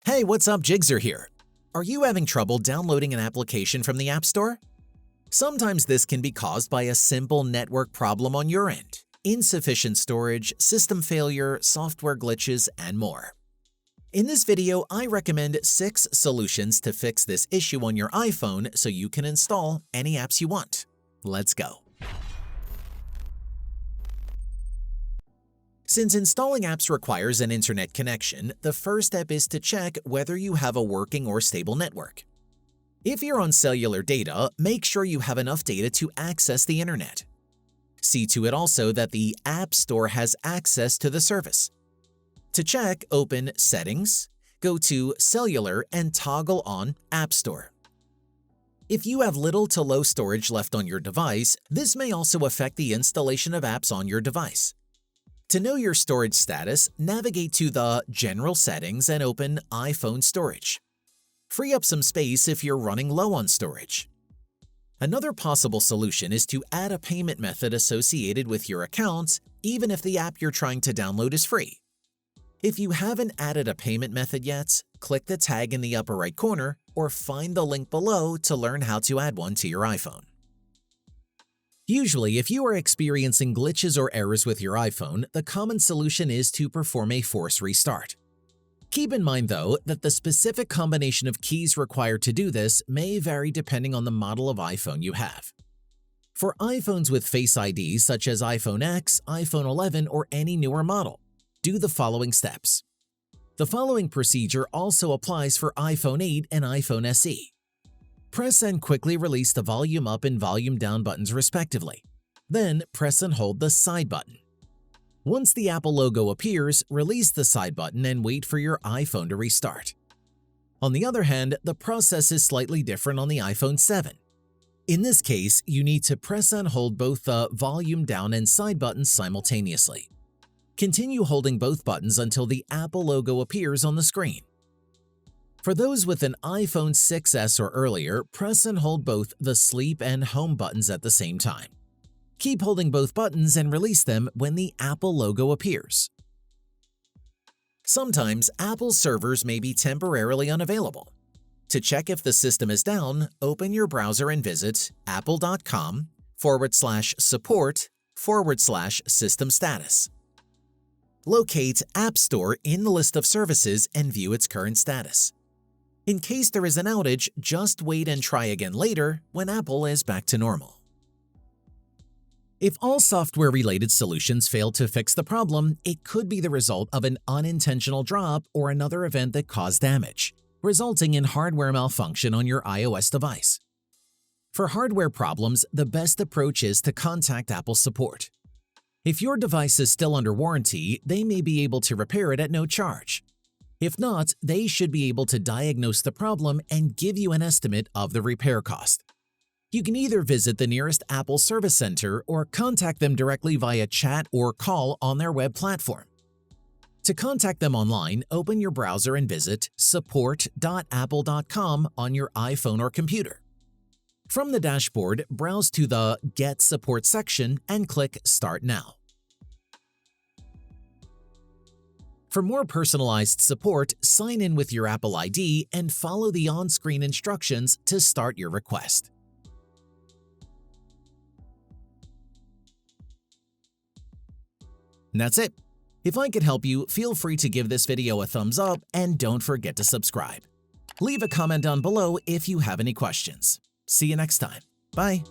Hey, what's up? Jigzer here. Are you having trouble downloading an application from the App Store? Sometimes this can be caused by a simple network problem on your end, insufficient storage, system failure, software glitches, and more. In this video, I recommend 6 solutions to fix this issue on your iPhone so you can install any apps you want. Let's go. Since installing apps requires an internet connection, the first step is to check whether you have a working or stable network. If you're on cellular data, make sure you have enough data to access the internet. See to it also that the App Store has access to the service. To check, open Settings, go to Cellular and toggle on App Store. If you have little to low storage left on your device, this may also affect the installation of apps on your device. To know your storage status, navigate to the General Settings and open iPhone Storage. Free up some space if you're running low on storage. Another possible solution is to add a payment method associated with your account, even if the app you're trying to download is free. If you haven't added a payment method yet, click the tag in the upper right corner or find the link below to learn how to add one to your iPhone. Usually, if you are experiencing glitches or errors with your iPhone, the common solution is to perform a force restart. Keep in mind, though, that the specific combination of keys required to do this may vary depending on the model of iPhone you have. For iPhones with Face ID such as iPhone X, iPhone 11, or any newer model, do the following steps. The following procedure also applies for iPhone 8 and iPhone SE. Press and quickly release the volume up and volume down buttons respectively. Then press and hold the side button. Once the Apple logo appears, release the side button and wait for your iPhone to restart. On the other hand, the process is slightly different on the iPhone 7. In this case, you need to press and hold both the volume down and side buttons simultaneously. Continue holding both buttons until the Apple logo appears on the screen. For those with an iPhone 6s or earlier, press and hold both the sleep and home buttons at the same time. Keep holding both buttons and release them when the Apple logo appears. Sometimes Apple's servers may be temporarily unavailable. To check if the system is down, open your browser and visit apple.com/support/system status. Locate App Store in the list of services and view its current status. In case there is an outage, just wait and try again later when Apple is back to normal. If all software-related solutions fail to fix the problem, it could be the result of an unintentional drop or another event that caused damage, resulting in hardware malfunction on your iOS device. For hardware problems, the best approach is to contact Apple support. If your device is still under warranty, they may be able to repair it at no charge. If not, they should be able to diagnose the problem and give you an estimate of the repair cost. You can either visit the nearest Apple Service Center or contact them directly via chat or call on their web platform. To contact them online, open your browser and visit support.apple.com on your iPhone or computer. From the dashboard, browse to the Get Support section and click Start Now. For more personalized support, sign in with your Apple ID and follow the on-screen instructions to start your request. And that's it. If I could help you, feel free to give this video a thumbs up and don't forget to subscribe. Leave a comment down below if you have any questions. See you next time. Bye.